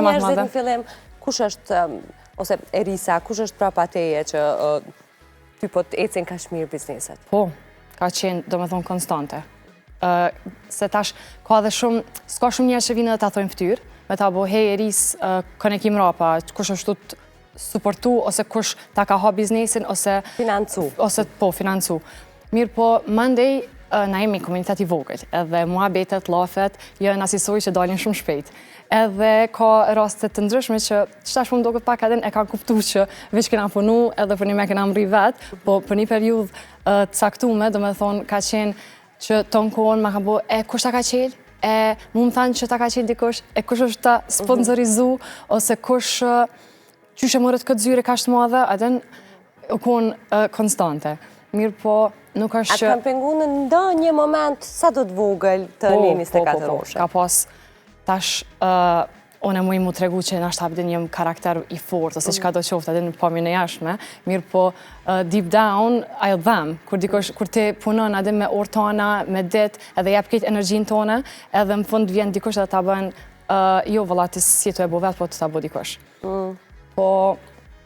njerëzit në fillim, kush është, ose Erisa, kush është prapa teje që ty po të ecin ka shmirë bizneset? Po, ka qenë, do me thonë, konstante. Se tash, ka dhe shumë, s'ka shumë njerëz që vinë dhe ta thojnë ftyrë, me ta bo, hej, Eris, këne kim rapa, kush është të suportu, ose kush ta ka ha biznesin, ose... Financu. Ose, po, financu. Mirë po, mandej, na jemi komunitet i vogël, edhe muhabetet, lafet, jënë asisoj që dalin shumë shpejt. Edhe ka rastet të ndryshme që qëtash më mdoket pak edhe e ka kuptu që veç kena punu edhe për një me kena mri vetë, po për një periudhë të saktume, do me thonë, ka qenë që tonë kohën ma ka bo, kush ta ka qelë? Mu më thanë që ta ka qelë dikush, kush është ta sponsorizu, ose kush qyshe mërët këtë zyre ka shtë madhe, adën u konë konstante. Mirë po, nuk është që... A të kam pengu në ndo një moment, sa do të vogël të një 24 orëshë? Ka pas, tash, one mu i mu tregu që në ashtë abdin jem karakter i fort, ose që ka do qoftë, adin pami në jashme, mirë po, deep down, I them, kur ti punon adin me orë tona, me dit, edhe jep këtë energjin tona, edhe më fund vjen dikush edhe ta bën, jo, vëlla, ti si të e bo vetë, po të ta bo dikush. Po,